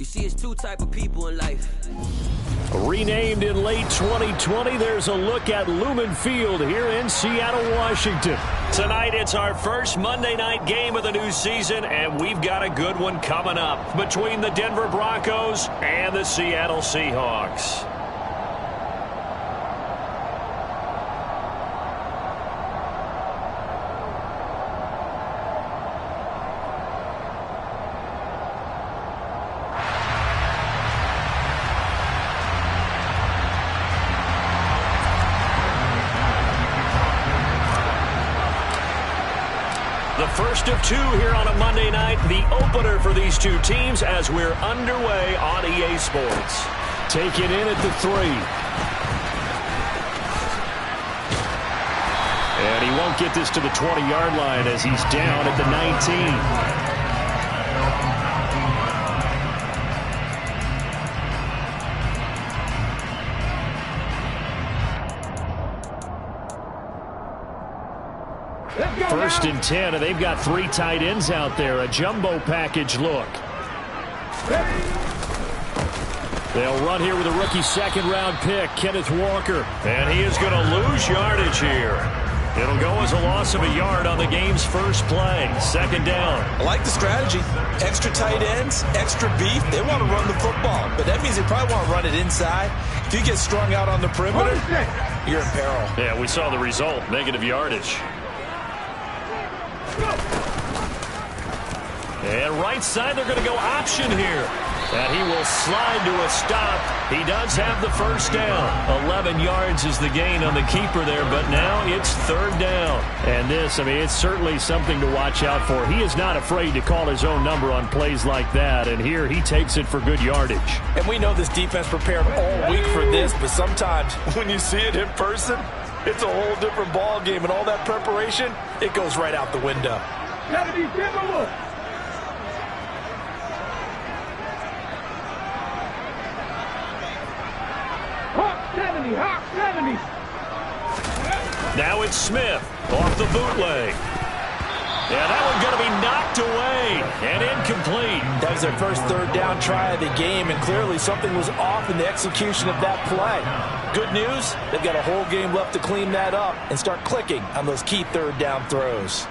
You see, it's two type of people in life. Renamed in late 2020, there's a look at Lumen Field here in Seattle, Washington. Tonight, it's our first Monday night game of the new season, and we've got a good one coming up between the Denver Broncos and the Seattle Seahawks. First of two here on a Monday night, the opener for these two teams as we're underway on EA Sports. Take it in at the 3. And he won't get this to the 20-yard line as he's down at the 19. First and 10, and they've got 3 tight ends out there. A jumbo package look. They'll run here with a rookie second-round pick, Kenneth Walker. And he is going to lose yardage here. It'll go as a loss of a yard on the game's first play. Second down. I like the strategy. Extra tight ends, extra beef. They want to run the football, but that means they probably want to run it inside. If you get strung out on the perimeter, you're in peril. Yeah, we saw the result, negative yardage. And right side, they're going to go option here. And he will slide to a stop. He does have the first down. 11 yards is the gain on the keeper there, but now it's third down. And this, I mean, it's certainly something to watch out for. He is not afraid to call his own number on plays like that, and here he takes it for good yardage. And we know this defense prepared all week for this, but sometimes when you see it in person, it's a whole different ball game, and all that preparation, it goes right out the window. Now it's Smith off the bootleg. And that one's going to be knocked away and incomplete. That was their first third down try of the game, and clearly something was off in the execution of that play. Good news, they've got a whole game left to clean that up and start clicking on those key third down throws.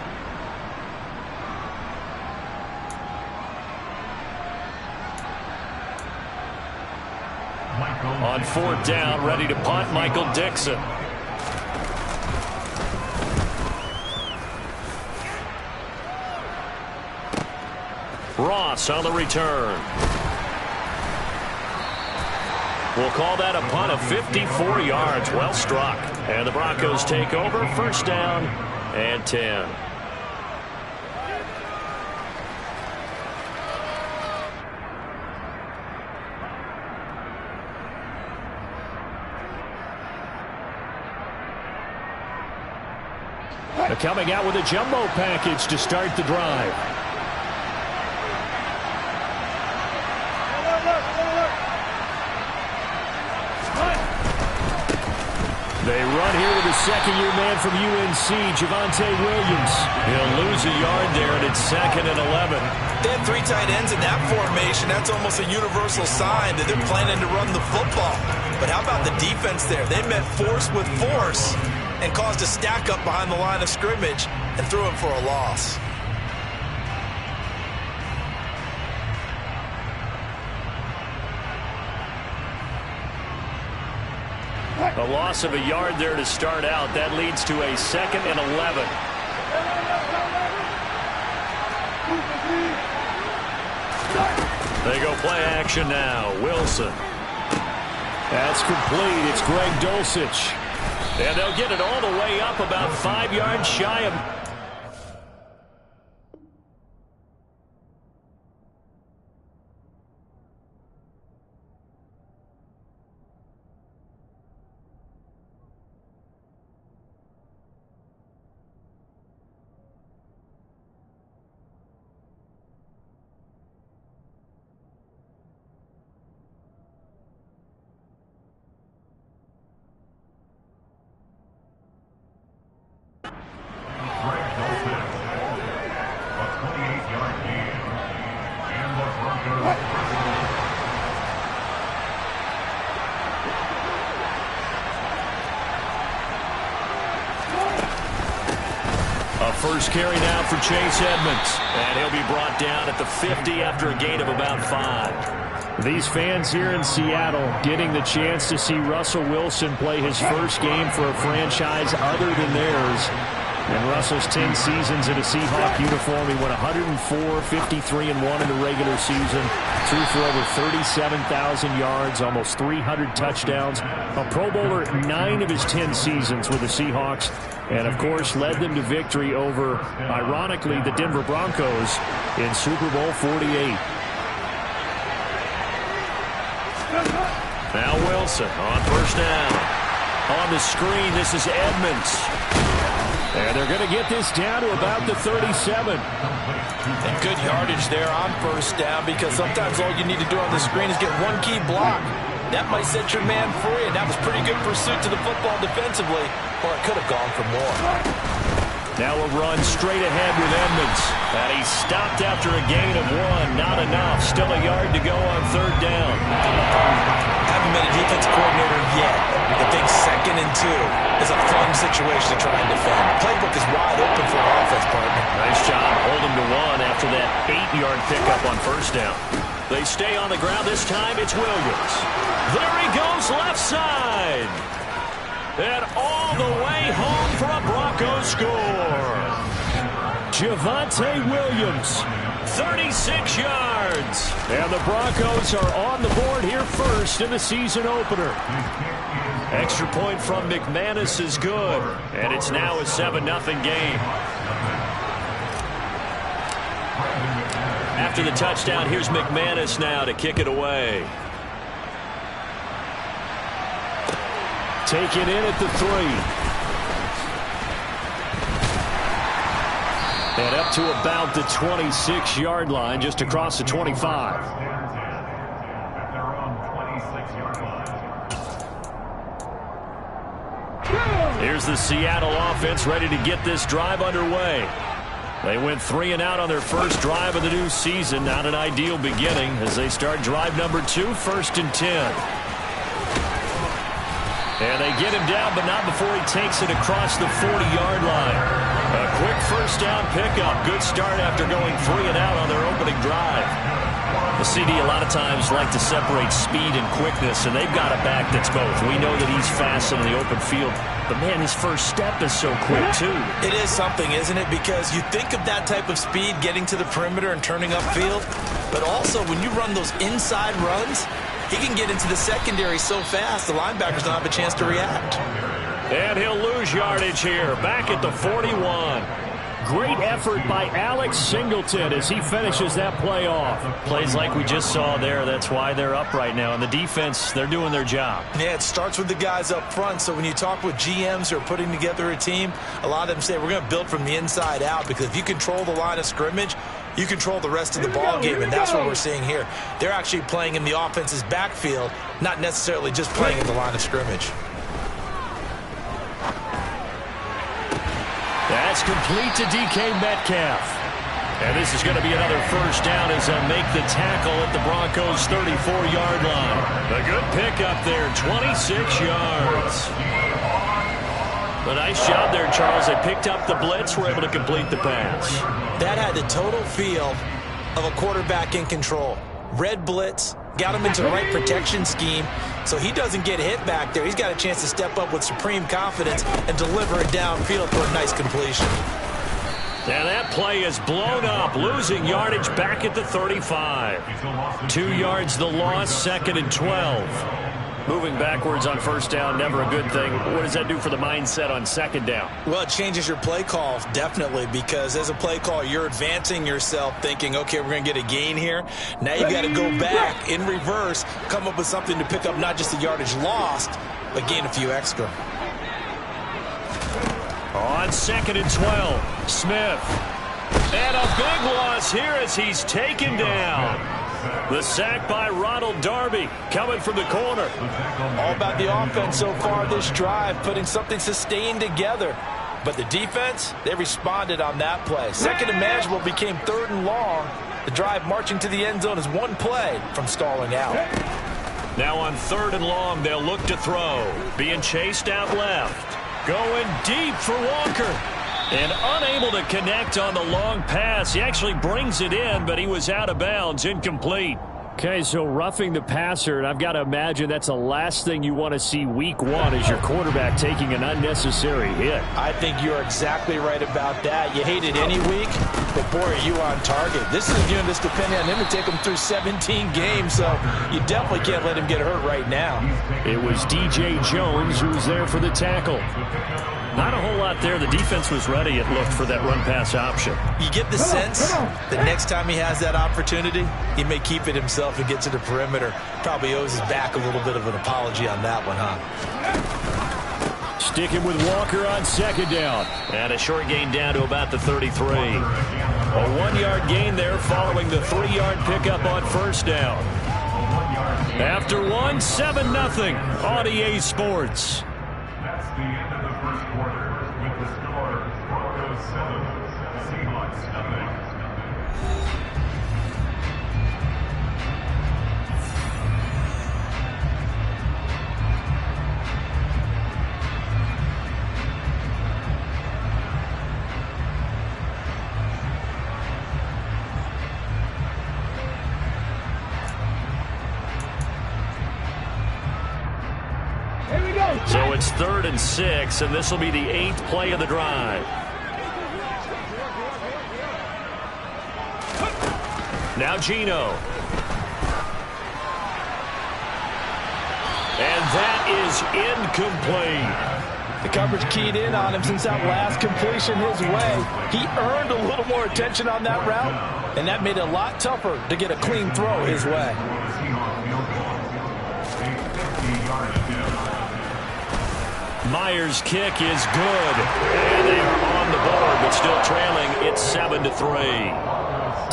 On fourth down, ready to punt, Michael Dixon. Ross on the return. We'll call that a punt of 54 yards. Well struck. And the Broncos take over. First down and 10. Coming out with a jumbo package to start the drive. They run here with a second-year man from UNC, Javonte Williams. He'll lose a yard there, and it's 2nd and 11. They had 3 tight ends in that formation. That's almost a universal sign that they're planning to run the football. But how about the defense there? They met force with force and caused a stack up behind the line of scrimmage and threw him for a loss. A loss of a yard there to start out. That leads to a 2nd and 11. They go play action now. Wilson. That's complete. It's Greg Dulcich. And they'll get it all the way up about 5 yards shy of... First carry now for Chase Edmonds. And he'll be brought down at the 50 after a gain of about 5. These fans here in Seattle getting the chance to see Russell Wilson play his first game for a franchise other than theirs. In Russell's 10 seasons in a Seahawk uniform, he went 104, 53-1 in the regular season, threw for over 37,000 yards, almost 300 touchdowns, a Pro Bowler 9 of his 10 seasons with the Seahawks, and of course led them to victory over, ironically, the Denver Broncos in Super Bowl 48. Now Wilson on first down. On the screen, this is Edmonds. And they're going to get this down to about the 37. And good yardage there on first down, because sometimes all you need to do on the screen is get one key block. That might set your man free, and that was pretty good pursuit to the football defensively, or it could have gone for more. Now a run straight ahead with Edmonds. And he stopped after a gain of 1. Not enough. Still a yard to go on third down. Haven't been a defense coordinator yet. I think 2nd and 2 is a fun situation to try and defend. Playbook is wide open for an offense, partner. Nice job. Hold him to 1 after that 8-yard pickup on first down. They stay on the ground. This time it's Williams. There he goes left side. And all the way home for a Broncos score. Javonte Williams, 36 yards. And the Broncos are on the board here first in the season opener. Extra point from McManus is good. And it's now a 7-0 game. After the touchdown, here's McManus now to kick it away. Taken in at the 3. And up to about the 26-yard line, just across the 25. Here's the Seattle offense ready to get this drive underway. They went 3 and out on their first drive of the new season. Not an ideal beginning as they start drive number 2, 1st and 10. And they get him down, but not before he takes it across the 40-yard line. A quick first down pickup. Good start after going 3 and out on their opening drive. The CD a lot of times like to separate speed and quickness, and they've got a back that's both. We know that he's fast in the open field, but man, his first step is so quick too. It is something, isn't it? Because you think of that type of speed getting to the perimeter and turning upfield, but also when you run those inside runs, he can get into the secondary so fast, the linebackers don't have a chance to react. And he'll lose yardage here, back at the 41. Great effort by Alex Singleton as he finishes that play off. Plays like we just saw there. That's why they're up right now. And the defense, they're doing their job. Yeah, it starts with the guys up front. So when you talk with GMs who are putting together a team, a lot of them say we're going to build from the inside out, because if you control the line of scrimmage, you control the rest of the ball game, and that's what we're seeing here. They're actually playing in the offense's backfield, not necessarily just playing in the line of scrimmage. That's complete to DK Metcalf. And this is going to be another first down as they'll make the tackle at the Broncos' 34-yard line. A good pickup there, 26 yards. A nice job there, Charles. They picked up the blitz, were able to complete the pass. That had the total feel of a quarterback in control. Red blitz, got him into the right protection scheme, so he doesn't get hit back there. He's got a chance to step up with supreme confidence and deliver it downfield for a nice completion. And that play is blown up, losing yardage back at the 35. 2 yards the loss, 2nd and 12. Moving backwards on first down, never a good thing. What does that do for the mindset on 2nd down? Well, it changes your play call, definitely, because as a play call, you're advancing yourself thinking, okay, we're going to get a gain here. Now you've got to go back in reverse, come up with something to pick up not just the yardage lost, but gain a few extra. On 2nd and 12, Smith. And a big loss here as he's taken down. The sack by Ronald Darby coming from the corner. All about the offense so far this drive, putting something sustained together. But the defense, they responded on that play. 2nd and manageable became 3rd and long. The drive marching to the end zone is one play from stalling out. Now on 3rd and long, they'll look to throw. Being chased out left. Going deep for Walker. And unable to connect on the long pass. He actually brings it in, but he was out of bounds, incomplete. Okay, so roughing the passer, and I've got to imagine that's the last thing you want to see week one is your quarterback taking an unnecessary hit. I think you're exactly right about that. You hate it any week, but boy, are you on target. This is a unit that's depending on him to take him through 17 games, so you definitely can't let him get hurt right now. It was DJ Jones who was there for the tackle. Not a whole lot there. The defense was ready, it looked, for that run-pass option. You get the sense that next time he has that opportunity, he may keep it himself and get to the perimeter. Probably owes his back a little bit of an apology on that one, huh? Sticking with Walker on second down. And a short gain down to about the 33. A 1-yard gain there following the 3-yard pickup on first down. After 1, 7-0 on EA Sports. That's the end of the first quarter with the score Broncos 7, Seahawks nothing. So it's 3rd and 6, and this will be the 8th play of the drive. Now Geno. And that is incomplete. The coverage keyed in on him since that last completion his way. He earned a little more attention on that route, and that made it a lot tougher to get a clean throw his way. Myers' kick is good. And they are on the board, but still trailing. It's 7-3.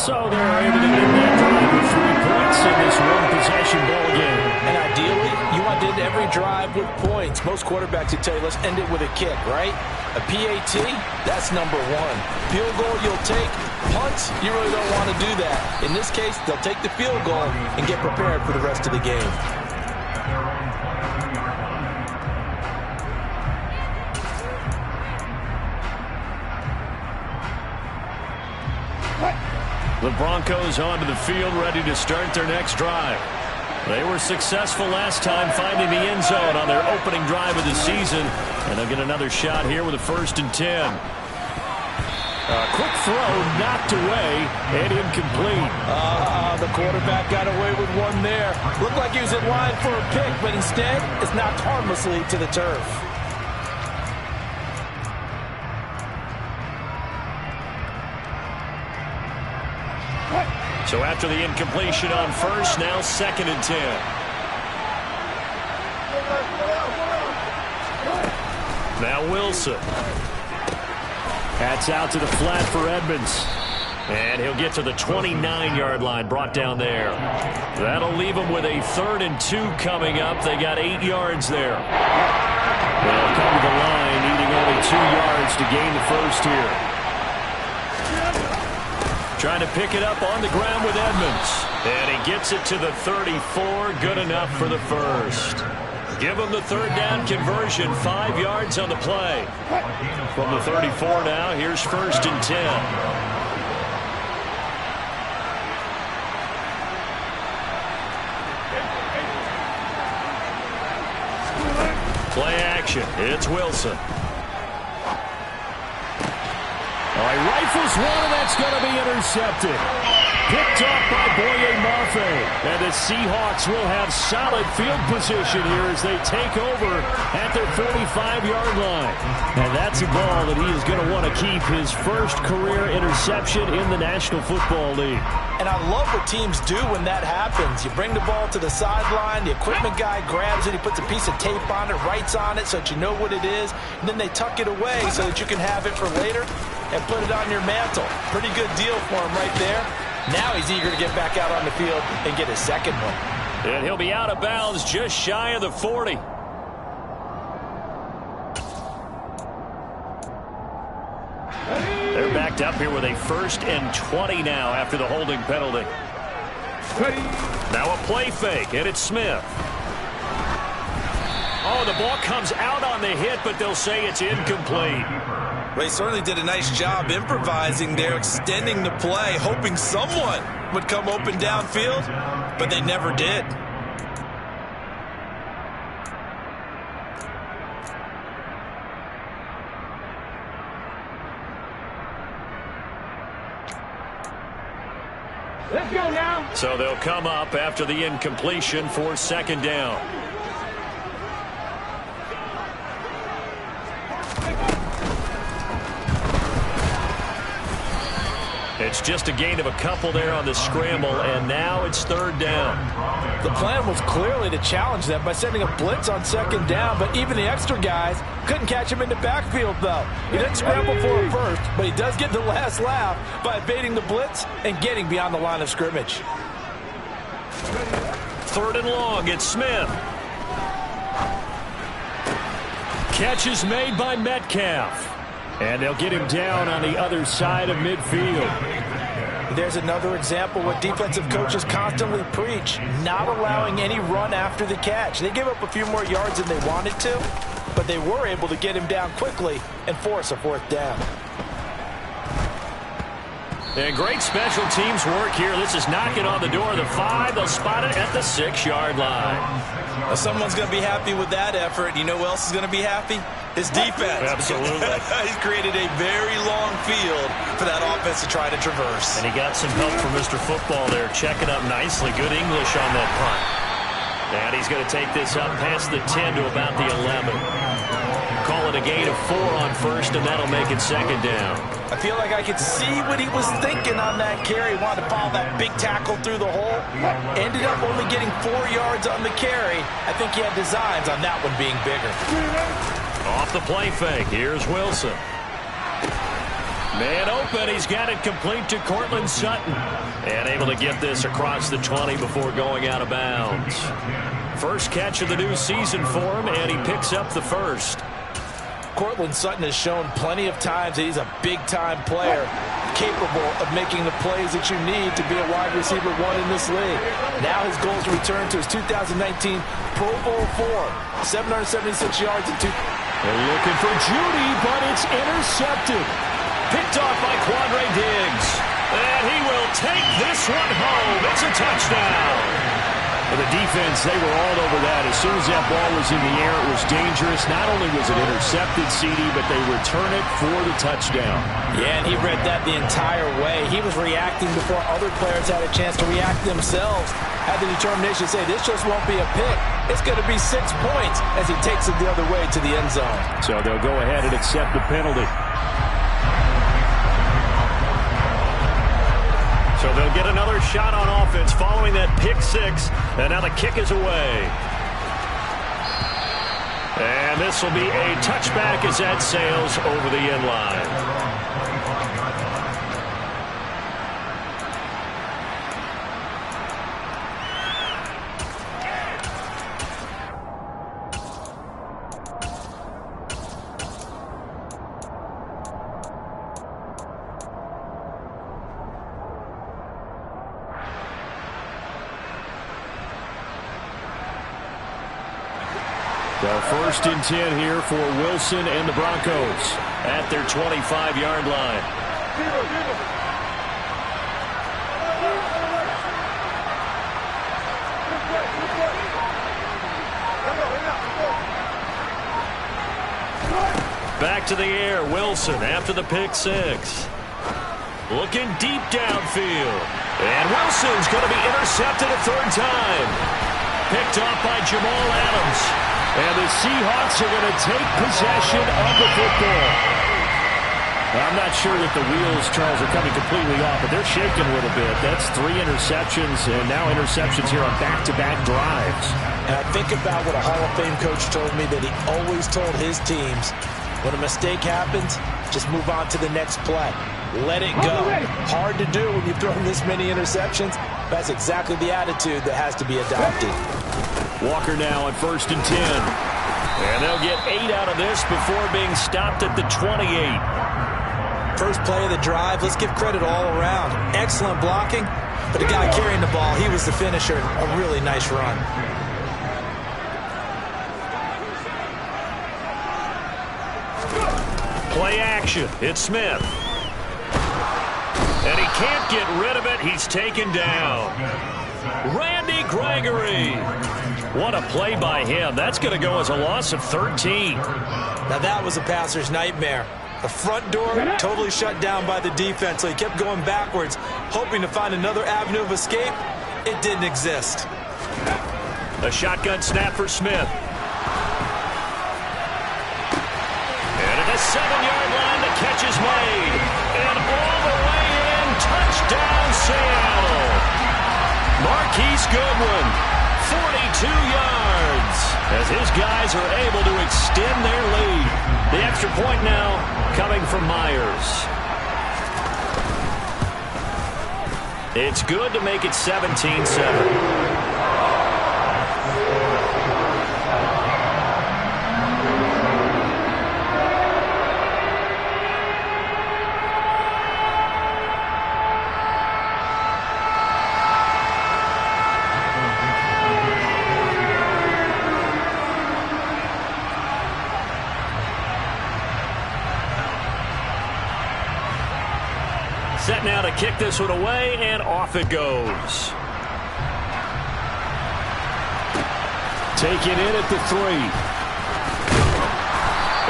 So they're able to get that drive with 3 points in this one-possession ball game. And ideally, you want to end every drive with points. Most quarterbacks would tell you, let's end it with a kick, right? A PAT, that's number 1. Field goal, you'll take. Punts, you really don't want to do that. In this case, they'll take the field goal and get prepared for the rest of the game. The Broncos onto the field, ready to start their next drive. They were successful last time finding the end zone on their opening drive of the season, and they'll get another shot here with a 1st and 10. A quick throw knocked away and incomplete. The quarterback got away with one there. Looked like he was in line for a pick, but instead it's knocked harmlessly to the turf. So after the incompletion on first, now 2nd and 10. Now Wilson. That's out to the flat for Edmonds. And he'll get to the 29-yard line, brought down there. That'll leave him with a 3rd and 2 coming up. They got 8 yards there. They'll come to the line, needing only 2 yards to gain the first here. Trying to pick it up on the ground with Edmonds. And he gets it to the 34. Good enough for the first. Give him the 3rd down conversion. 5 yards on the play. From the 34 now, here's 1st and 10. Play action. It's Wilson. All right, rifles one, and that's going to be intercepted. Picked off by Boye Mafe. And the Seahawks will have solid field position here as they take over at their 45-yard line. And that's a ball that he is going to want to keep, his first career interception in the National Football League. And I love what teams do when that happens. You bring the ball to the sideline, the equipment guy grabs it, he puts a piece of tape on it, writes on it so that you know what it is, and then they tuck it away so that you can have it for later and put it on your mantle. Pretty good deal for him right there. Now he's eager to get back out on the field and get his 2nd one. And he'll be out of bounds just shy of the 40. They're backed up here with a 1st and 20 now after the holding penalty. Now a play fake, and it's Smith. Oh, the ball comes out on the hit, but they'll say it's incomplete. Well, he certainly did a nice job improvising there, extending the play, hoping someone would come open downfield, but they never did. Let's go now. So they'll come up after the incompletion for second down. It's just a gain of a couple there on the scramble, and now it's third down. The plan was clearly to challenge them by sending a blitz on second down, but even the extra guys couldn't catch him in the backfield, though. He didn't scramble for it first, but he does get the last laugh by evading the blitz and getting beyond the line of scrimmage. Third and long, it's Smith. Catch is made by Metcalf. And they'll get him down on the other side of midfield. There's another example what defensive coaches constantly preach, not allowing any run after the catch. They gave up a few more yards than they wanted to, but they were able to get him down quickly and force a fourth down. And great special teams work here. This is knocking on the door of the 5. They'll spot it at the 6-yard line. Well, someone's going to be happy with that effort. You know who else is going to be happy? His defense. Absolutely. He's created a very long field for that offense to try to traverse. And he got some help from Mr. Football there, checking up nicely. Good English on that punt. And he's going to take this up past the 10 to about the 11. Call it a gain of 4 on first, and that'll make it second down. I feel like I could see what he was thinking on that carry. He wanted to follow that big tackle through the hole. Ended up only getting 4 yards on the carry. I think he had designs on that one being bigger. Off the play fake, here's Wilson. Man open, he's got it complete to Cortland Sutton. And able to get this across the 20 before going out of bounds. First catch of the new season for him, and he picks up the first. Cortland Sutton has shown plenty of times that he's a big-time player, capable of making the plays that you need to be a wide receiver 1 in this league. Now his goal is to return to his 2019 Pro Bowl form, 776 yards and 2. They're looking for Judy, but it's intercepted. Picked off by Quandre Diggs. And he will take this one home. It's a touchdown. For the defense, they were all over that. As soon as that ball was in the air, it was dangerous. Not only was it intercepted, CD, but they return it for the touchdown. Yeah, and he read that the entire way. He was reacting before other players had a chance to react themselves. Had the determination to say, this just won't be a pick. It's going to be 6 points as he takes it the other way to the end zone. So they'll go ahead and accept the penalty. So they'll get another shot on offense following that pick 6. And now the kick is away. And this will be a touchback as that sails over the end line. So first and 10 here for Wilson and the Broncos at their 25-yard line. Back to the air, Wilson after the pick 6. Looking deep downfield. And Wilson's going to be intercepted a third time. Picked off by Jamal Adams. And the Seahawks are going to take possession of the football. I'm not sure that the wheels, Charles, are coming completely off, but they're shaking a little bit. That's 3 interceptions, and now interceptions here on back-to-back drives. And I think about what a Hall of Fame coach told me, that he always told his teams, when a mistake happens, just move on to the next play. Let it go. Hard to do when you've thrown this many interceptions. That's exactly the attitude that has to be adopted. Walker now on first and 10. And they'll get 8 out of this before being stopped at the 28. First play of the drive, let's give credit all around. Excellent blocking, but the guy carrying the ball, he was the finisher. A really nice run. Play action. It's Smith. And he can't get rid of it. He's taken down. Randy Gregory. What a play by him. That's going to go as a loss of 13. Now that was a passer's nightmare. The front door totally shut down by the defense, so he kept going backwards, hoping to find another avenue of escape. It didn't exist. A shotgun snap for Smith. And at the 7-yard line, the catch is made. And all the way in, touchdown Seattle. Marquise Goodwin, 42 yards, as his guys are able to extend their lead. The extra point now coming from Myers. It's good to make it 17-7. Set now to kick this one away, and off it goes. Take it in at the 3.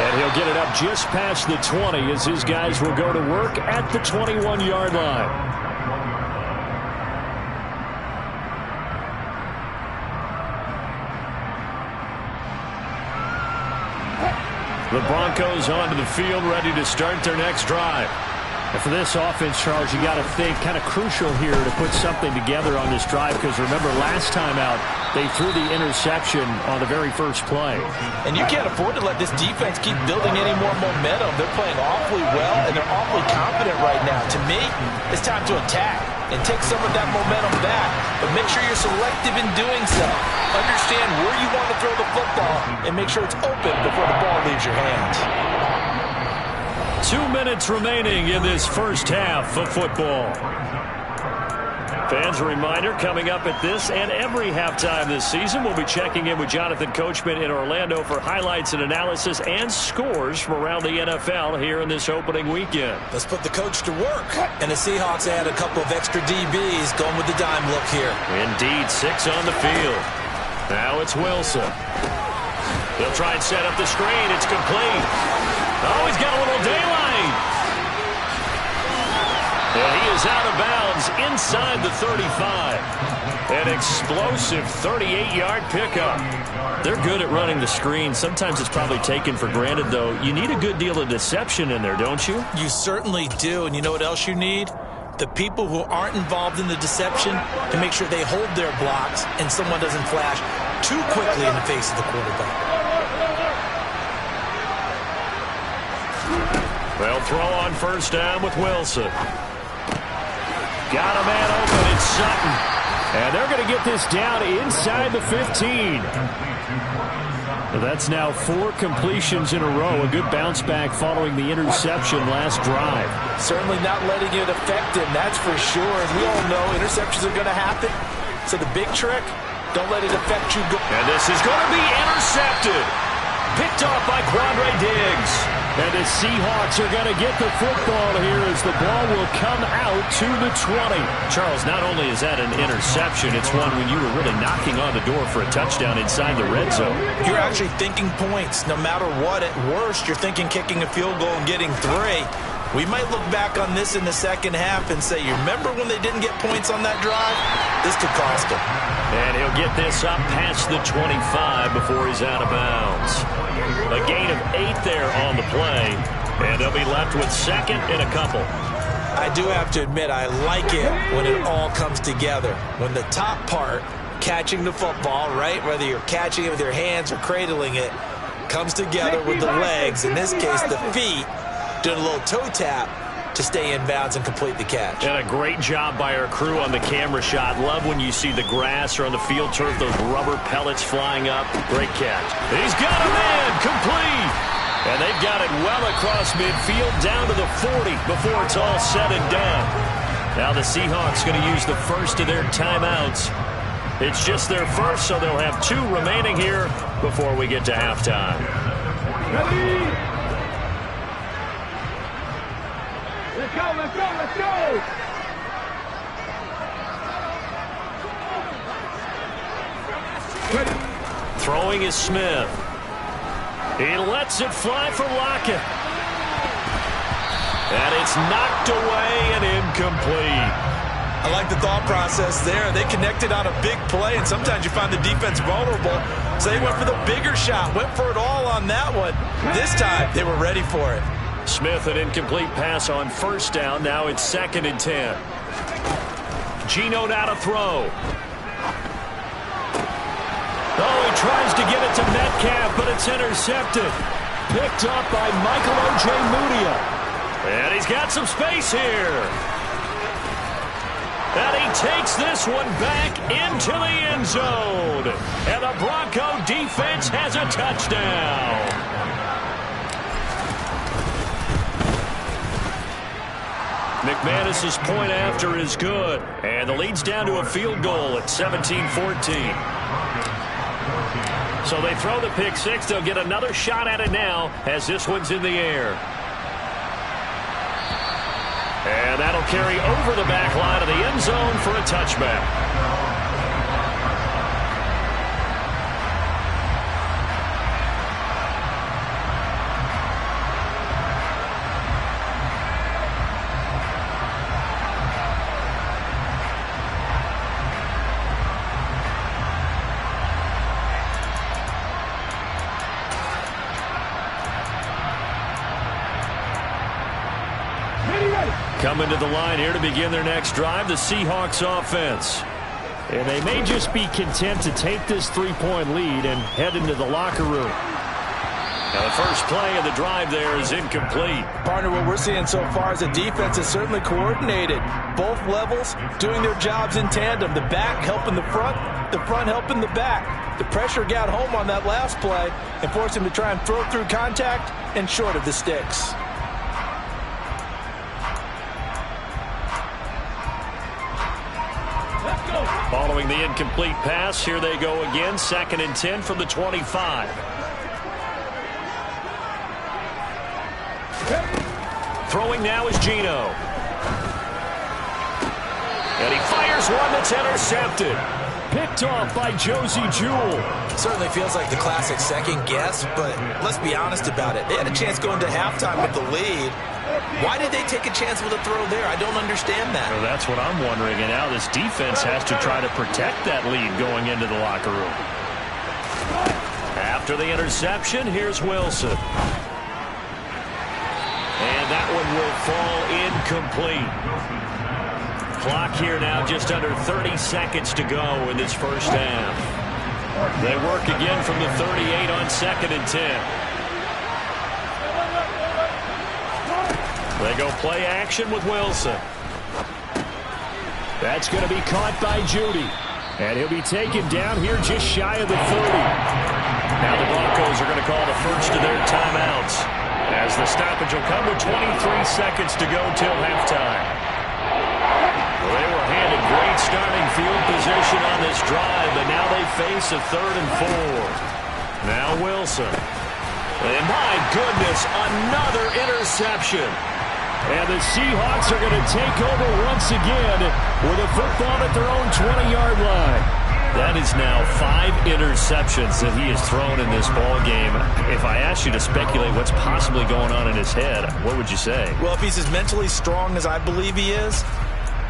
And he'll get it up just past the 20 as his guys will go to work at the 21-yard line. The Broncos onto the field, ready to start their next drive. And for this offense, Charles, you got to think kind of crucial here to put something together on this drive, because remember last time out they threw the interception on the very first play. And you can't afford to let this defense keep building any more momentum. They're playing awfully well, and they're awfully confident right now. To me, it's time to attack and take some of that momentum back, but make sure you're selective in doing so. Understand where you want to throw the football and make sure it's open before the ball leaves your hands. 2 minutes remaining in this first half of football. Fans, a reminder, coming up at this and every halftime this season, we'll be checking in with Jonathan Coachman in Orlando for highlights and analysis and scores from around the NFL here in this opening weekend. Let's put the coach to work. And the Seahawks add a couple of extra DBs going with the dime look here. Indeed, 6 on the field. Now it's Wilson. They'll try and set up the screen. It's complete. Oh, he's got a little daylight. And he is out of bounds inside the 35. An explosive 38-yard pickup. They're good at running the screen. Sometimes it's probably taken for granted, though. You need a good deal of deception in there, don't you? You certainly do. And you know what else you need? The people who aren't involved in the deception to make sure they hold their blocks and someone doesn't flash too quickly in the face of the quarterback. They'll throw on first down with Wilson. Got a man open. It's Sutton. And they're going to get this down inside the 15. That's now 4 completions in a row. A good bounce back following the interception last drive. Certainly not letting it affect him, that's for sure. As we all know, interceptions are going to happen. So the big trick, don't let it affect you. And this is going to be intercepted. Picked off by Quandre Diggs. And the Seahawks are going to get the football here as the ball will come out to the 20. Charles, not only is that an interception, it's one when you were really knocking on the door for a touchdown inside the red zone. You're actually thinking points. No matter what, at worst, you're thinking kicking a field goal and getting 3. We might look back on this in the second half and say, you remember when they didn't get points on that drive? This could cost them. And he'll get this up past the 25 before he's out of bounds. A gain of 8 there on the play, and they'll be left with second and a couple. I do have to admit, I like it when it all comes together. When the top part, catching the football, right, whether you're catching it with your hands or cradling it, comes together with the legs, in this case the feet, doing a little toe tap to stay in bounds and complete the catch. And a great job by our crew on the camera shot. Love when you see the grass or on the field turf, those rubber pellets flying up. Great catch. He's got a man, complete. And they've got it well across midfield down to the 40 before it's all said and done. Now the Seahawks going to use the first of their timeouts. It's just their first, so they'll have 2 remaining here before we get to halftime. Ready? Throwing is Smith. He lets it fly for Lockett. And it's knocked away and incomplete. I like the thought process there. They connected on a big play, and sometimes you find the defense vulnerable. So they went for the bigger shot, went for it all on that one. This time, they were ready for it. Smith, an incomplete pass on first down. Now it's 2nd and 10. Geno now to throw. Oh, he tries to get it to Metcalf, but it's intercepted. Picked up by Michael Ojemudia. And he's got some space here. And he takes this one back into the end zone. And the Bronco defense has a touchdown. McManus's point after is good. And the lead's down to a field goal at 17-14. So they throw the pick six. They'll get another shot at it now as this one's in the air. And that'll carry over the back line of the end zone for a touchback. Coming to the line here to begin their next drive, the Seahawks offense. And they may just be content to take this 3-point lead and head into the locker room. Now the first play of the drive there is incomplete. Partner, what we're seeing so far is the defense is certainly coordinated. Both levels doing their jobs in tandem. The back helping the front helping the back. The pressure got home on that last play and forced him to try and throw through contact and short of the sticks. Following the incomplete pass, here they go again. 2nd and 10 from the 25. Throwing now is Geno. And he fires one that's intercepted. Picked off by Josie Jewell. Certainly feels like the classic second guess, but let's be honest about it. They had a chance going to halftime with the lead. Why did they take a chance with a throw there? I don't understand that. Well, that's what I'm wondering. And now this defense has to try to protect that lead going into the locker room. After the interception, here's Wilson. And that one will fall incomplete. Clock here now just under 30 seconds to go in this first half. They work again from the 38 on 2nd and 10. They go play action with Wilson. That's going to be caught by Judy. And he'll be taken down here just shy of the 30. Now the Broncos are going to call the first of their timeouts as the stoppage will come with 23 seconds to go till halftime. Well, they were handed great starting field position on this drive, but now they face a 3rd and 4. Now Wilson. And my goodness, another interception. And the Seahawks are going to take over once again with a football at their own 20-yard line. That is now 5 interceptions that he has thrown in this ball game. If I asked you to speculate what's possibly going on in his head, what would you say? Well, if he's as mentally strong as I believe he is,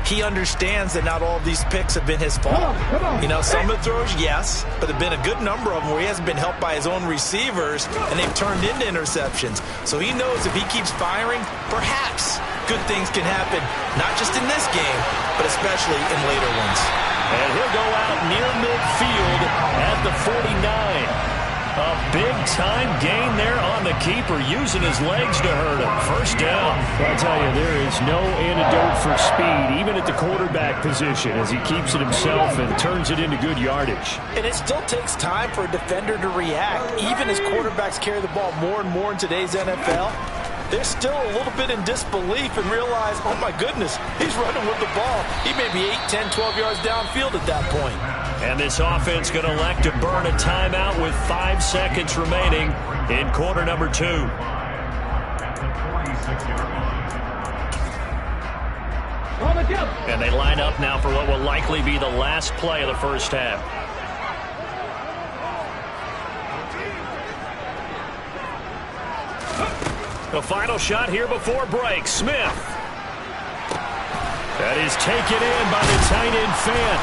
he understands that not all of these picks have been his fault. You know, some of the throws, yes, but there have been a good number of them where he hasn't been helped by his own receivers, and they've turned into interceptions. So he knows if he keeps firing, perhaps good things can happen, not just in this game, but especially in later ones. And he'll go out near midfield at the 49. A big-time gain there on the keeper, using his legs to hurt him. First down. I'll tell you, there is no antidote for speed, even at the quarterback position, as he keeps it himself and turns it into good yardage. And it still takes time for a defender to react. Even as quarterbacks carry the ball more and more in today's NFL, they're still a little bit in disbelief and realize, oh my goodness, he's running with the ball. He may be 8, 10, 12 yards downfield at that point. And this offense going to elect to burn a timeout with 5 seconds remaining in quarter number 2. And they line up now for what will likely be the last play of the first half. The final shot here before break. Smith. That is taken in by the tight end Fant.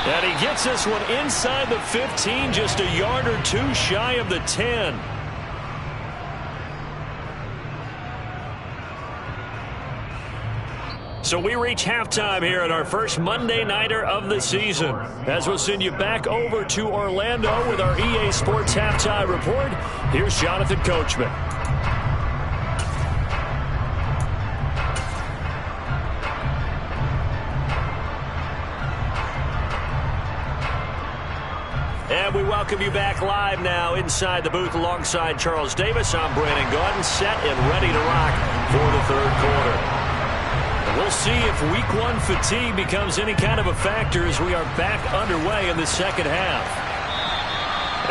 And he gets this one inside the 15, just a yard or two shy of the 10. So we reach halftime here at our first Monday Nighter of the season. As we'll send you back over to Orlando with our EA Sports Halftime Report, here's Jonathan Coachman. And we welcome you back live now inside the booth alongside Charles Davis. I'm Brandon Gaudin, set and ready to rock for the third quarter. We'll see if week one fatigue becomes any kind of a factor as we are back underway in the second half.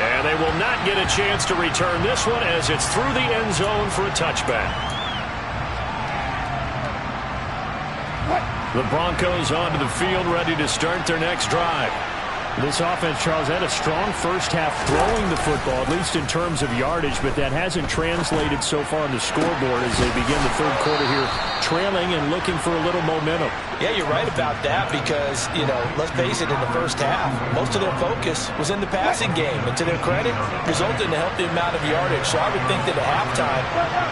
And they will not get a chance to return this one as it's through the end zone for a touchback. The Broncos onto the field ready to start their next drive. This offense, Charles, had a strong first half throwing the football, at least in terms of yardage, but that hasn't translated so far on the scoreboard as they begin the third quarter here, trailing and looking for a little momentum. Yeah, you're right about that because, let's face it, in the first half, most of their focus was in the passing game. And to their credit, resulted in a healthy amount of yardage. So I would think that at halftime,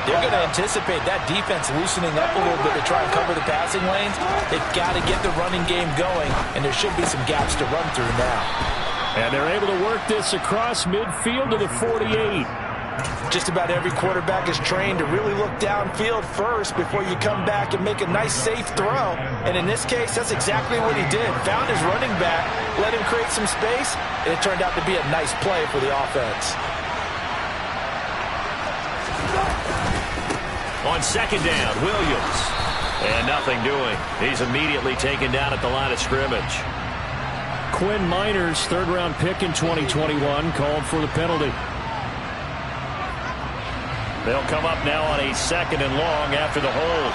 they're going to anticipate that defense loosening up a little bit to try and cover the passing lanes. They've got to get the running game going, and there should be some gaps to run through now. And they're able to work this across midfield to the 48. Just about every quarterback is trained to really look downfield first before you come back and make a nice, safe throw. And in this case, that's exactly what he did. Found his running back, let him create some space, and it turned out to be a nice play for the offense. On second down, Williams. And nothing doing. He's immediately taken down at the line of scrimmage. Quinn Miners, third-round pick in 2021, called for the penalty. They'll come up now on a second and long after the hold.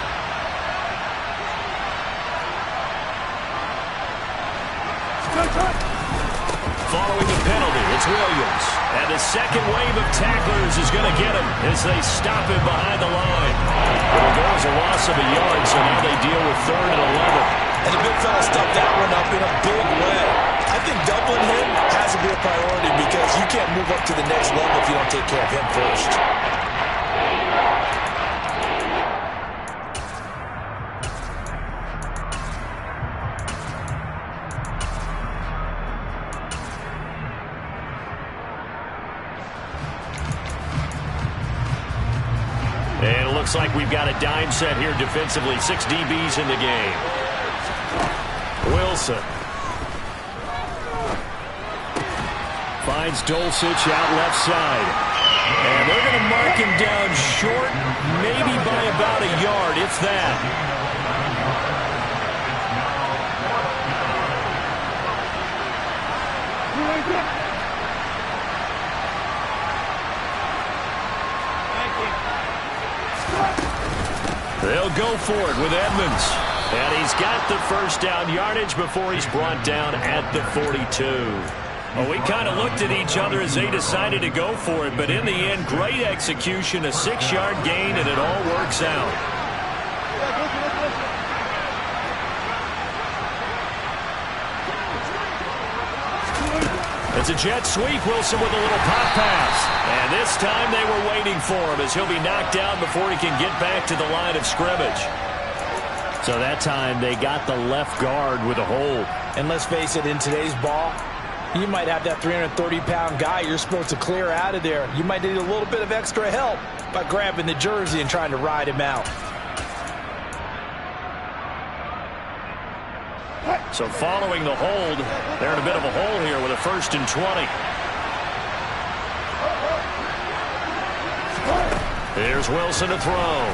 Following the penalty, it's Williams. And the second wave of tacklers is going to get him as they stop him behind the line. It'll go as a loss of a yard, so now they deal with third and 11. And the big fella stuffed that one up in a big way. I think doubling him has to be a priority because you can't move up to the next level if you don't take care of him first. And it looks like we've got a dime set here defensively. 6 DBs in the game. Wilson. Finds Dulcich out left side. And they're going to mark him down short, maybe by about a yard, if that. They'll go for it with Edmonds. And he's got the first down yardage before he's brought down at the 42. Well, we kind of looked at each other as they decided to go for it, but in the end, great execution, a 6-yard gain, and it all works out. It's a jet sweep. Wilson with a little pop pass. And this time they were waiting for him as he'll be knocked down before he can get back to the line of scrimmage. So that time they got the left guard with a hold. And let's face it, in today's ball, you might have that 330-pound guy you're supposed to clear out of there. You might need a little bit of extra help by grabbing the jersey and trying to ride him out. So following the hold, they're in a bit of a hole here with a 1st and 20. Here's Wilson to throw.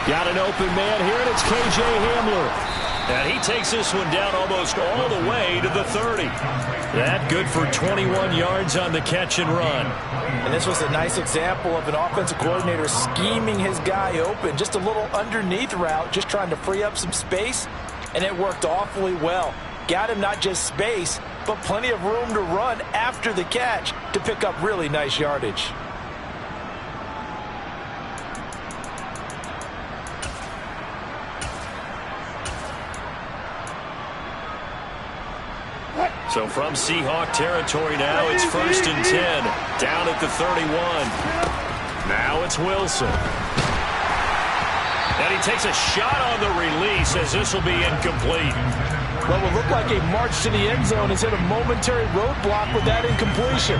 Got an open man here, and it's K.J. Hamler. And he takes this one down almost all the way to the 30. That good for 21 yards on the catch and run. And this was a nice example of an offensive coordinator scheming his guy open. Just a little underneath route, just trying to free up some space, and it worked awfully well. Got him not just space, but plenty of room to run after the catch to pick up really nice yardage. So from Seahawk territory now, it's 1st and 10. Down at the 31. Now it's Wilson. And he takes a shot on the release as this will be incomplete. What will look like a march to the end zone has hit a momentary roadblock with that incompletion.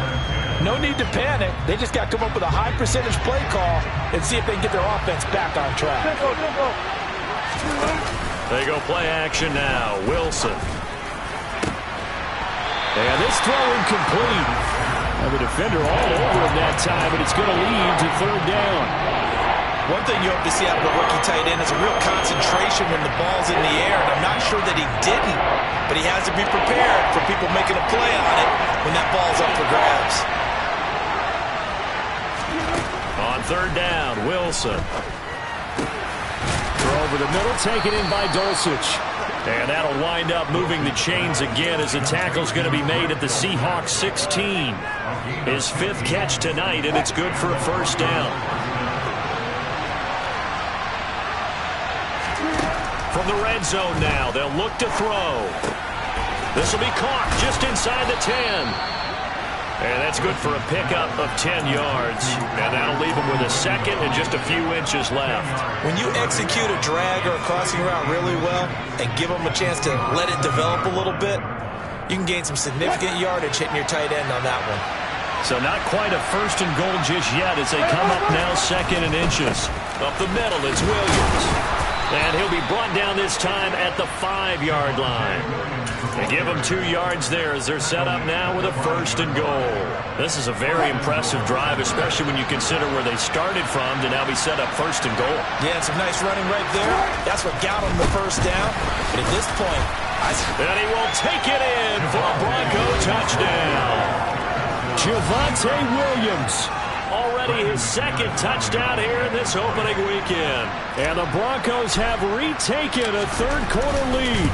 No need to panic. They just got to come up with a high percentage play call and see if they can get their offense back on track. They go play action now. Wilson. And this throw incomplete. And the defender all over him that time, but it's going to lead to 3rd down. One thing you hope to see out of a rookie tight end is a real concentration when the ball's in the air, and I'm not sure that he didn't, but he has to be prepared for people making a play on it when that ball's up for grabs. On 3rd down, Wilson. Throw over the middle, taken in by Dulcich. And that'll wind up moving the chains again as the tackle's going to be made at the Seahawks 16. His 5th catch tonight, and it's good for a 1st down. From the red zone now, they'll look to throw. This will be caught just inside the 10. And that's good for a pickup of 10 yards. And that'll leave him with a 2nd and just a few inches left. When you execute a drag or a crossing route really well and give them a chance to let it develop a little bit, you can gain some significant yardage hitting your tight end on that one. So not quite a 1st and goal just yet as they come up now 2nd and inches. Up the middle, it's Williams. And he'll be brought down this time at the 5-yard line. They give him 2 yards there as they're set up now with a 1st and goal. This is a very impressive drive, especially when you consider where they started from to now be set up 1st and goal. Yeah, some nice running right there. That's what got him the 1st down. But at this point, and he will take it in for a Bronco touchdown. Javonte Williams. Already his 2nd touchdown here in this opening weekend. And the Broncos have retaken a 3rd quarter lead.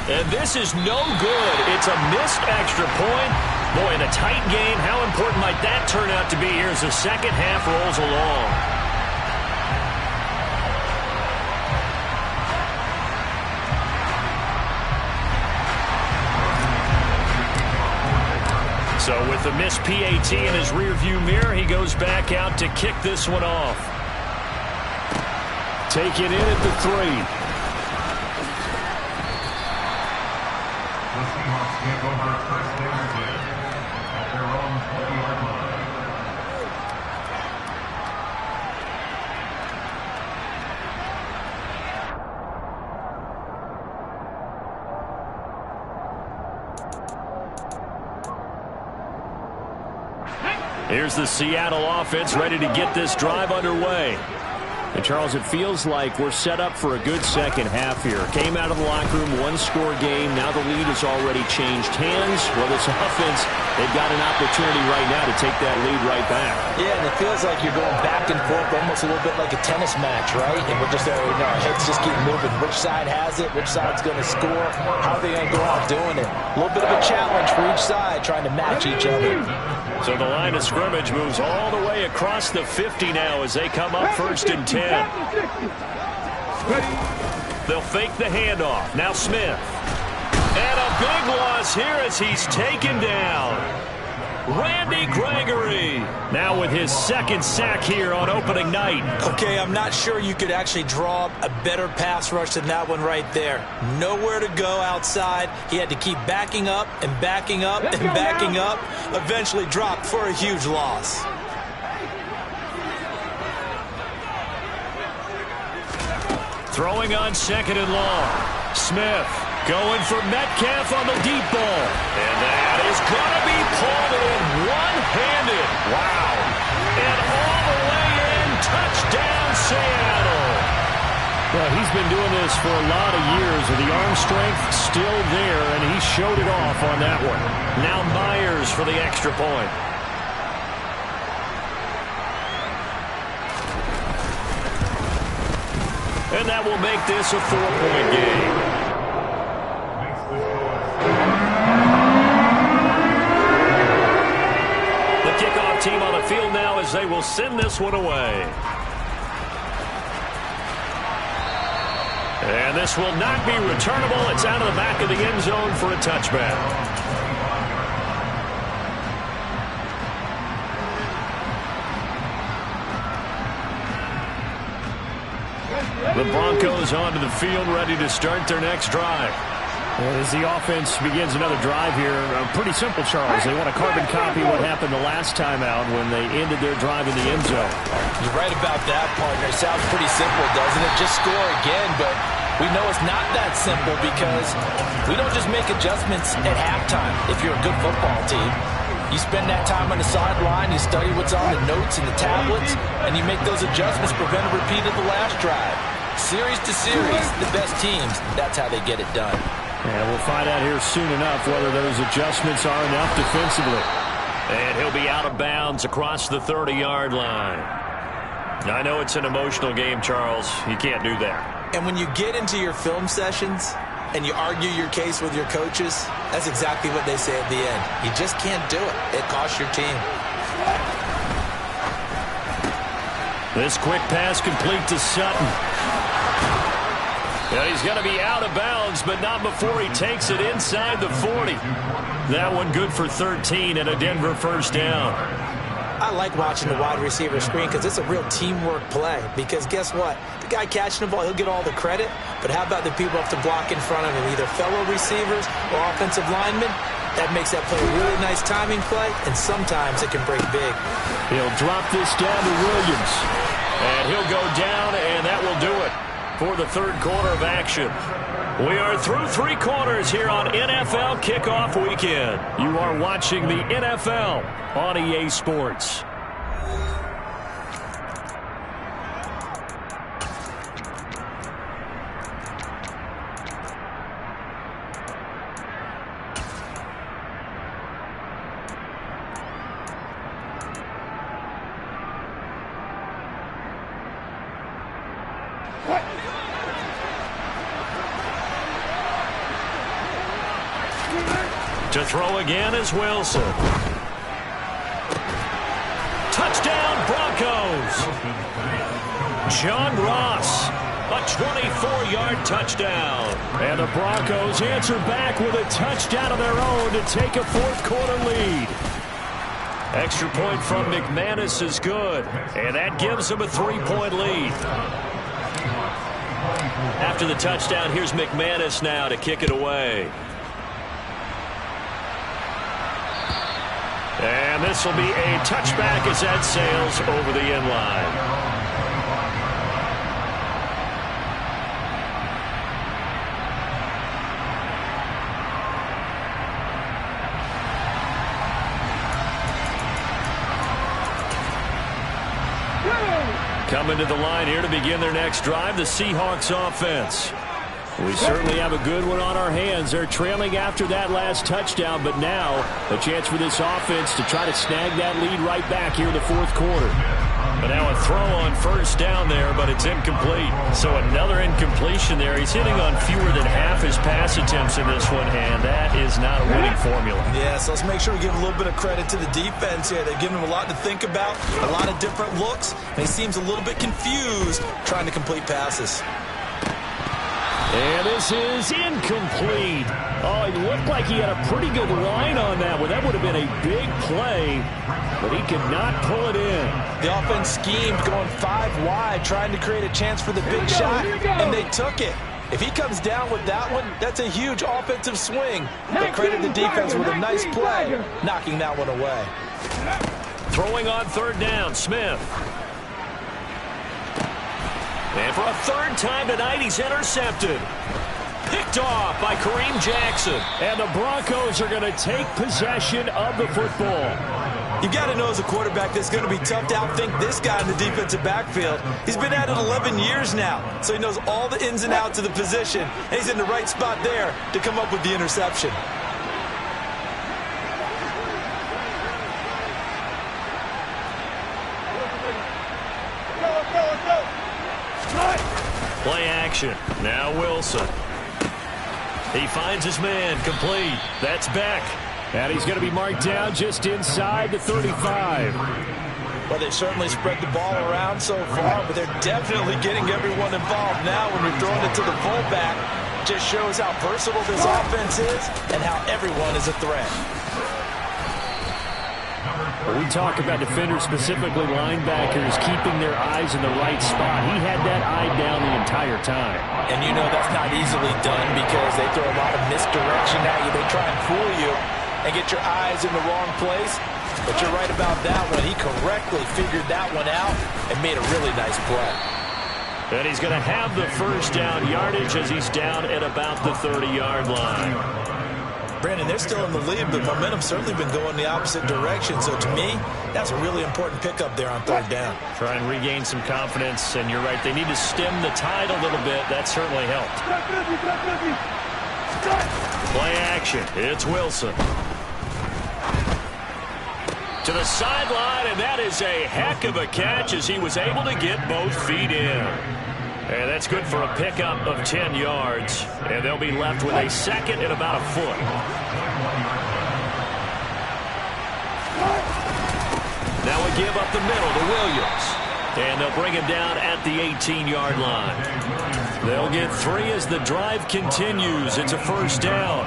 And this is no good. It's a missed extra point. Boy, in a tight game, how important might that turn out to be here as the 2nd half rolls along? So with the missed PAT in his rearview mirror, he goes back out to kick this one off. Take it in at the 3. The Seahawks give over 1st and 10 at their own 20-yard line. Here's the Seattle offense ready to get this drive underway. And, Charles, it feels like we're set up for a good 2nd half here. Came out of the locker room, 1-score game. Now the lead has already changed hands. Well, this offense, they've got an opportunity right now to take that lead right back. Yeah, and it feels like you're going back and forth almost a little bit like a tennis match, right? And we're just there, our heads just keep moving. Which side has it? Which side's going to score? How are they going to go out doing it? A little bit of a challenge for each side trying to match each other. So the line of scrimmage moves all the way across the 50 now as they come up 1st and 10. They'll fake the handoff. Now Smith. And a big loss here as he's taken down. Randy Gregory. Now with his 2nd sack here on opening night. Okay, I'm not sure you could actually draw a better pass rush than that one right there. Nowhere to go outside. He had to keep backing up and backing up and backing up. Eventually dropped for a huge loss. Throwing on 2nd and long. Smith going for Metcalf on the deep ball. And that is going to be pulled in one-handed. Wow. And all the way in, touchdown Seattle. Well, he's been doing this for a lot of years, with the arm strength still there, and he showed it off on that one. Now Myers for the extra point. And that will make this a 4-point game. The kickoff team on the field now as they will send this one away. And this will not be returnable. It's out of the back of the end zone for a touchback. The Broncos onto the field, ready to start their next drive. As the offense begins another drive here, pretty simple, Charles. They want to carbon copy what happened the last time out when they ended their drive in the end zone. You're right about that, partner. It sounds pretty simple, doesn't it? Just score again, but we know it's not that simple because we don't just make adjustments at halftime if you're a good football team. You spend that time on the sideline, you study what's on the notes and the tablets, and you make those adjustments, prevent a repeat of the last drive. Series to series, the best teams, that's how they get it done. And we'll find out here soon enough whether those adjustments are enough defensively. And he'll be out of bounds across the 30-yard line. I know it's an emotional game, Charles. You can't do that. And when you get into your film sessions and you argue your case with your coaches, that's exactly what they say at the end. You just can't do it. It costs your team. This quick pass complete to Sutton. Yeah, he's going to be out of bounds, but not before he takes it inside the 40. That one good for 13 and a Denver first down. I like watching the wide receiver screen because it's a real teamwork play. Because guess what? The guy catching the ball, he'll get all the credit. But how about the people up to block in front of him, either fellow receivers or offensive linemen? That makes that play a really nice timing play, and sometimes it can break big. He'll drop this down to Williams. And he'll go down, and that will do it for the third quarter of action. We are through 3 quarters here on NFL Kickoff Weekend. You are watching the NFL on EA Sports. To throw again is Wilson. Touchdown, Broncos. John Ross, a 24-yard touchdown. And the Broncos answer back with a touchdown of their own to take a fourth quarter lead. Extra point from McManus is good, and that gives them a 3-point lead. After the touchdown, here's McManus now to kick it away. And this will be a touchback as that sails over the end line. Coming to the line here to begin their next drive, the Seahawks offense. We certainly have a good one on our hands. They're trailing after that last touchdown, but now a chance for this offense to try to snag that lead right back here in the fourth quarter. But now a throw on first down there, but it's incomplete. So another incompletion there. He's hitting on fewer than half his pass attempts in this one, and that is not a winning formula. Yeah, so let's make sure we give a little bit of credit to the defense here. They're giving him a lot to think about, a lot of different looks, and he seems a little bit confused trying to complete passes. And this is incomplete. Oh, it looked like he had a pretty good line on that one. That would have been a big play, but he could not pull it in. The offense schemed going 5 wide, trying to create a chance for the big shot, and they took it. If he comes down with that one, that's a huge offensive swing. But credit the defense with a nice play, knocking that one away. Throwing on third down, Smith. And for a third time tonight, he's intercepted. Picked off by Kareem Jackson. And the Broncos are going to take possession of the football. You've got to know as a quarterback that it's going to be tough to outthink this guy in the defensive backfield. He's been at it 11 years now, so he knows all the ins and outs of the position, and he's in the right spot there to come up with the interception. Play action. Now Wilson. He finds his man. Complete. That's Beck. And he's going to be marked down just inside the 35. Well, they've certainly spread the ball around so far, but they're definitely getting everyone involved now when you're throwing it to the fullback. Just shows how versatile this offense is and how everyone is a threat. When we talk about defenders, specifically linebackers, keeping their eyes in the right spot. He had that eye down the entire time. And you know that's not easily done because they throw a lot of misdirection at you. They try and fool you and get your eyes in the wrong place. But you're right about that one. He correctly figured that one out and made a really nice play. And he's going to have the first down yardage as he's down at about the 30-yard line. Brandon, they're still in the lead, but momentum's certainly been going the opposite direction. So to me, that's a really important pickup there on third down. Try and regain some confidence, and you're right. They need to stem the tide a little bit. That certainly helped. Play action. It's Wilson. To the sideline, and that is a heck of a catch as he was able to get both feet in. And that's good for a pickup of 10 yards. And they'll be left with a second and about a foot. Now a give up the middle to Williams. And they'll bring him down at the 18-yard line. They'll get 3 as the drive continues. It's a first down.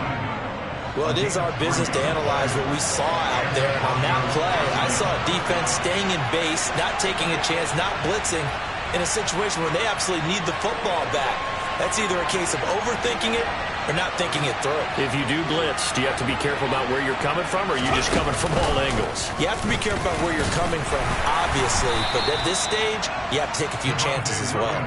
Well, it is our business to analyze what we saw out there. And on that play, I saw a defense staying in base, not taking a chance, not blitzing, in a situation where they absolutely need the football back. That's either a case of overthinking it or not thinking it through. If you do blitz, do you have to be careful about where you're coming from, or are you just coming from all angles? You have to be careful about where you're coming from, obviously. But at this stage, you have to take a few chances as well.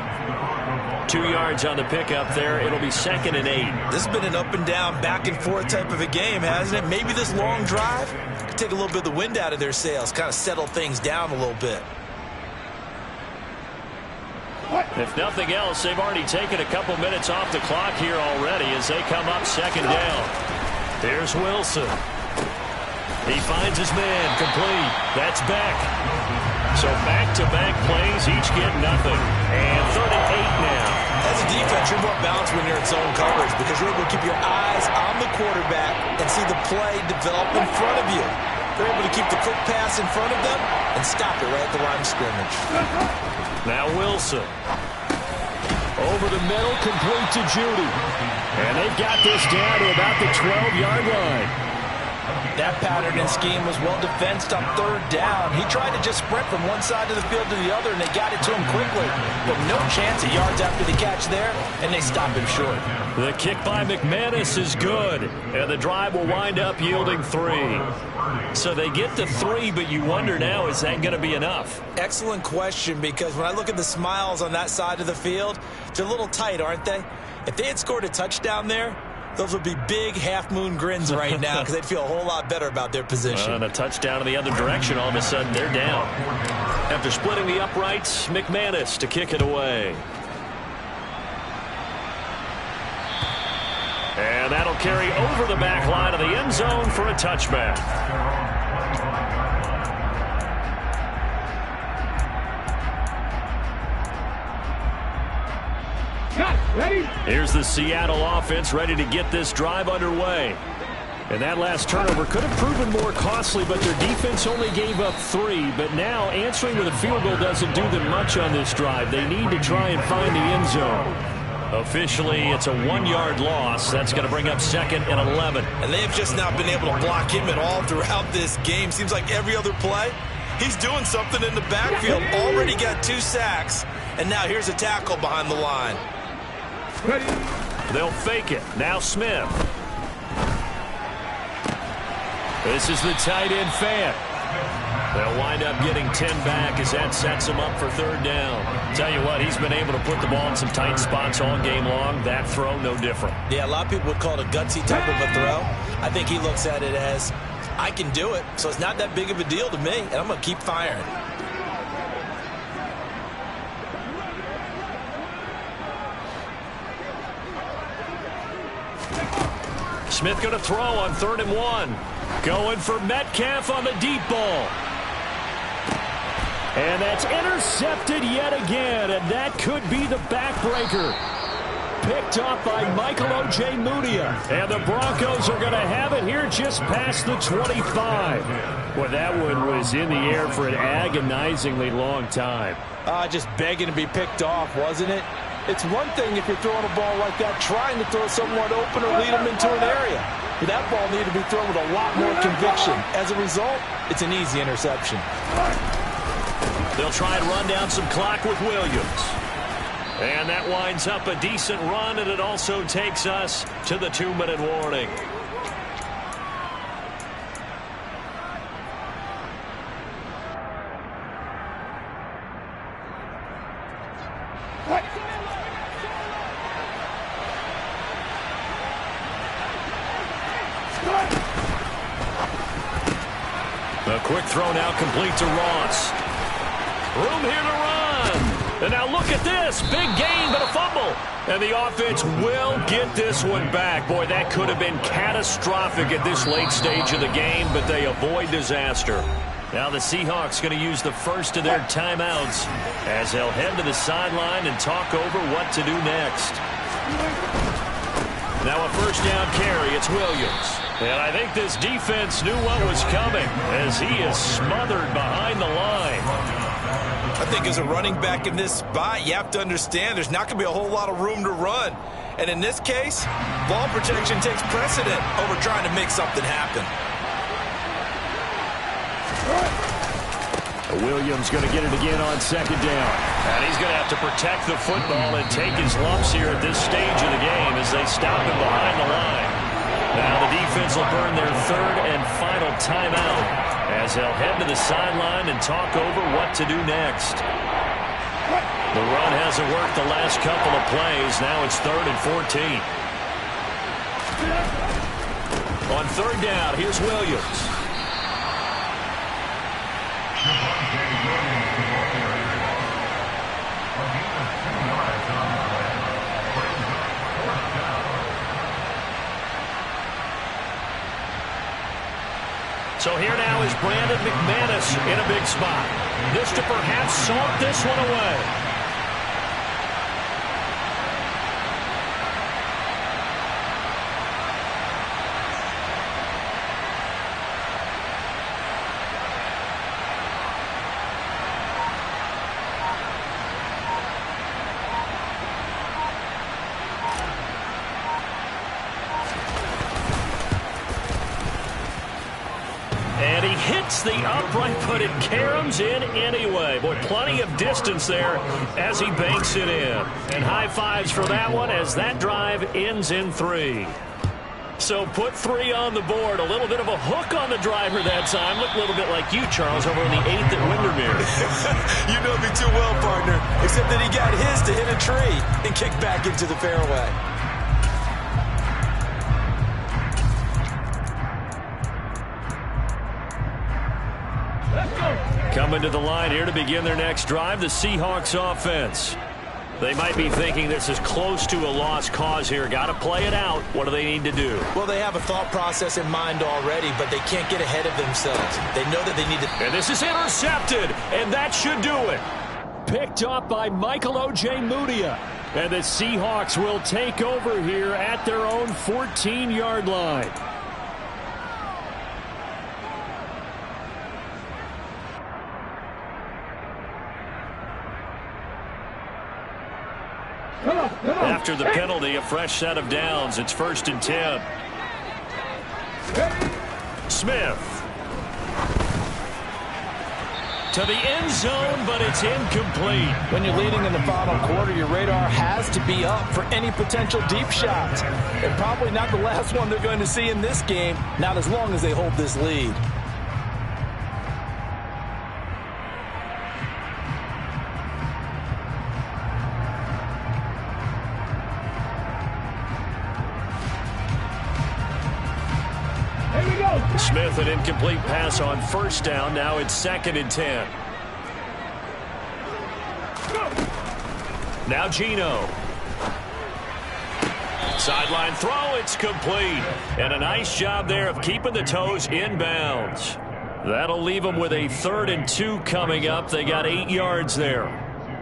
2 yards on the pickup there. It'll be 2nd and 8. This has been an up and down, back and forth type of a game, hasn't it? Maybe this long drive could take a little bit of the wind out of their sails, kind of settle things down a little bit. If nothing else, they've already taken a couple minutes off the clock here already as they come up 2nd down. Here's Wilson. He finds his man. Complete. That's Beck. So back-to-back plays, each get nothing. And 3rd and 8 now. As a defense, you're more balanced when you're in zone coverage because you're able to keep your eyes on the quarterback and see the play develop in front of you. They're able to keep the quick pass in front of them and stop it right at the line of scrimmage. Now Wilson. Over the middle, complete to Judy. And they've got this down to about the 12-yard line. That pattern and scheme was well defensed on 3rd down. He tried to just sprint from one side of the field to the other, and they got it to him quickly. But no chance of yards after the catch there, and they stopped him short. The kick by McManus is good, and the drive will wind up yielding 3. So they get to 3, but you wonder now, is that going to be enough? Excellent question, because when I look at the smiles on that side of the field, they're a little tight, aren't they? If they had scored a touchdown there, those would be big half-moon grins right now because they'd feel a whole lot better about their position. And a touchdown in the other direction, all of a sudden they're down. After splitting the uprights, McManus to kick it away. And that'll carry over the back line of the end zone for a touchback. Here's the Seattle offense ready to get this drive underway. And that last turnover could have proven more costly, but their defense only gave up 3. But now answering with a field goal doesn't do them much on this drive. They need to try and find the end zone. Officially, it's a 1-yard loss. That's going to bring up 2nd and 11. And they've just not been able to block him at all throughout this game. Seems like every other play, he's doing something in the backfield. Already got 2 sacks. And now here's a tackle behind the line. They'll fake it. Now Smith. This is the tight end fan. They'll wind up getting 10 back as that sets him up for 3rd down. Tell you what, he's been able to put the ball in some tight spots all game long. That throw, no different. Yeah, a lot of people would call it a gutsy type of a throw. I think he looks at it as I can do it, so it's not that big of a deal to me, and I'm going to keep firing. Smith going to throw on 3rd and 1. Going for Metcalf on the deep ball. And that's intercepted yet again, and that could be the backbreaker. Picked up by Michael Ojemudia. And the Broncos are going to have it here just past the 25. Well, that one was in the air for an agonizingly long time. Just begging to be picked off, wasn't it? It's one thing if you're throwing a ball like that, trying to throw someone open or lead them into an area. But that ball needed to be thrown with a lot more conviction. As a result, it's an easy interception. They'll try and run down some clock with Williams. And that winds up a decent run, and it also takes us to the 2-minute warning. A quick throw now complete to Ross. Room here to run. And now look at this. Big gain, but a fumble. And the offense will get this one back. Boy, that could have been catastrophic at this late stage of the game, but they avoid disaster. Now the Seahawks going to use the first of their timeouts as they'll head to the sideline and talk over what to do next. Now a first down carry. It's Williams. And I think this defense knew what was coming as he is smothered behind the line. I think as a running back in this spot, you have to understand there's not going to be a whole lot of room to run. And in this case, ball protection takes precedent over trying to make something happen. Williams going to get it again on 2nd down. And he's going to have to protect the football and take his lumps here at this stage of the game as they stop him behind the line. Now the defense will burn their 3rd and final timeout as they'll head to the sideline and talk over what to do next. The run hasn't worked the last couple of plays. Now it's 3rd and 14. On 3rd down, here's Williams. So here now is Brandon McManus in a big spot. This to perhaps salt this one away. And he hits the upright, but it caroms in anyway. Boy, plenty of distance there as he banks it in. And high fives for that one as that drive ends in 3. So put 3 on the board. A little bit of a hook on the driver that time. Looked a little bit like you, Charles, over on the 8th at Windermere. You know me too well, partner. Except that he got his to hit a tree and kick back into the fairway. Coming to the line here to begin their next drive, the Seahawks offense. They might be thinking this is close to a lost cause here. Got to play it out. What do they need to do? Well, they have a thought process in mind already, but they can't get ahead of themselves. They know that they need to... And this is intercepted, and that should do it. Picked up by Michael Ojemudia. And the Seahawks will take over here at their own 14-yard line. After the penalty, a fresh set of downs. It's 1st and 10. Smith. To the end zone, but it's incomplete. When you're leading in the final quarter, your radar has to be up for any potential deep shots. And probably not the last one they're going to see in this game, not as long as they hold this lead. Smith, an incomplete pass on first down. Now it's 2nd and 10. Now Geno. Sideline throw, it's complete. And a nice job there of keeping the toes inbounds. That'll leave them with a 3rd and 2 coming up. They got 8 yards there.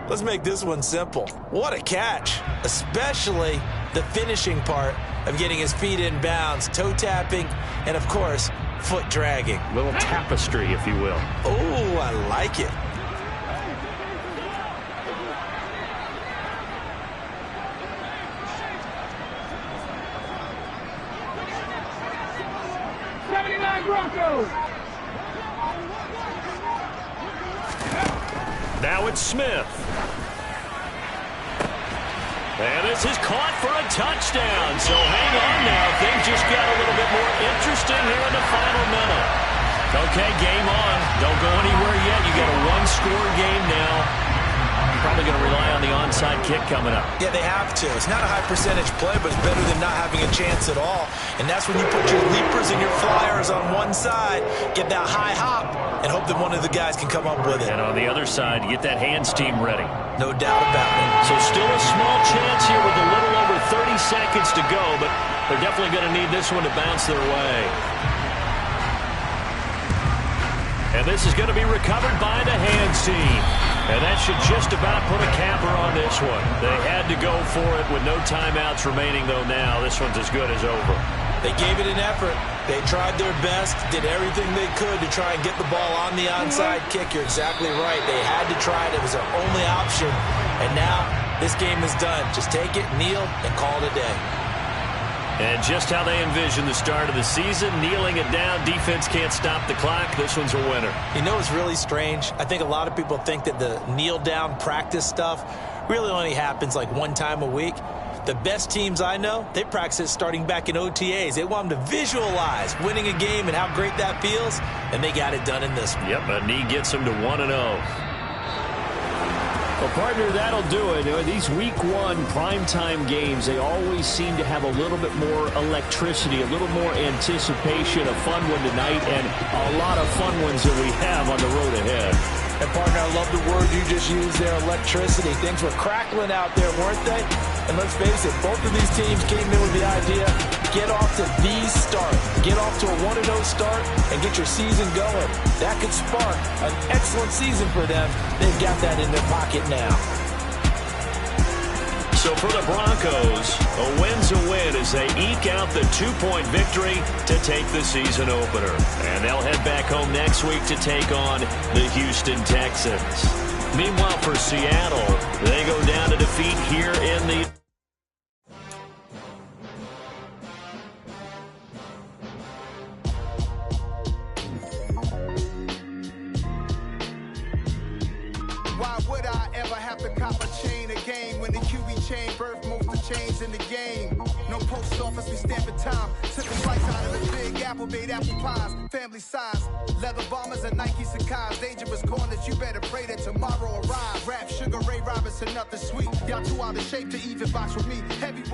Let's make this one simple. What a catch, especially the finishing part of getting his feet in bounds, toe tapping, and of course, foot dragging. Little tapestry, if you will. Oh, I like it. Now it's Smith. And this is caught for a touchdown. So hang on now. Things just got a little bit more interesting here in the final minute. Okay, game on. Don't go anywhere yet. You got a 1-score game now. Probably going to rely on the onside kick coming up. Yeah, they have to. It's not a high percentage play, but it's better than not having a chance at all. And that's when you put your leapers and your flyers on one side, get that high hop, and hope that one of the guys can come up with it. And on the other side, get that hands team ready. No doubt about it. So still a small chance here with a little over 30 seconds to go, but they're definitely going to need this one to bounce their way. And this is going to be recovered by the hands team. And that should just about put a capper on this one. They had to go for it with no timeouts remaining, though now. This one's as good as over. They gave it an effort. They tried their best, did everything they could to try and get the ball on the onside kick. You're exactly right. They had to try it. It was their only option. And now this game is done. Just take it, kneel, and call it a day. And just how they envision the start of the season, kneeling it down, defense can't stop the clock. This one's a winner. You know what's really strange? I think a lot of people think that the kneel-down practice stuff really only happens like one time a week. The best teams I know, they practice it starting back in OTAs. They want them to visualize winning a game and how great that feels, and they got it done in this one. Yep, a knee gets them to 1-0. Well, partner, that'll do it. These Week 1 primetime games, they always seem to have a little bit more electricity, a little more anticipation. A fun one tonight, and a lot of fun ones that we have on the road ahead. And, partner, I love the word you just used there, electricity. Things were crackling out there, weren't they? And let's face it, both of these teams came in with the idea, get off to the start. Get off to a 1-0 start and get your season going. That could spark an excellent season for them. They've got that in their pocket now. So for the Broncos, a win's a win as they eke out the 2-point victory to take the season opener. And they'll head back home next week to take on the Houston Texans. Meanwhile, for Seattle, they go down to defeat here in the... Why would I ever have to cop a chain again when the QB chain birth most of chains in the game? No post office, we stamping time. Took a slice out of the Big Apple, made apple pies, family size. Leather bombers and Nike Sacai's. Dangerous corners, you better pray that tomorrow arrives. Rap, Sugar Ray Robinson, nothing sweet. Y'all too out of shape to even box with me. Heavyweight.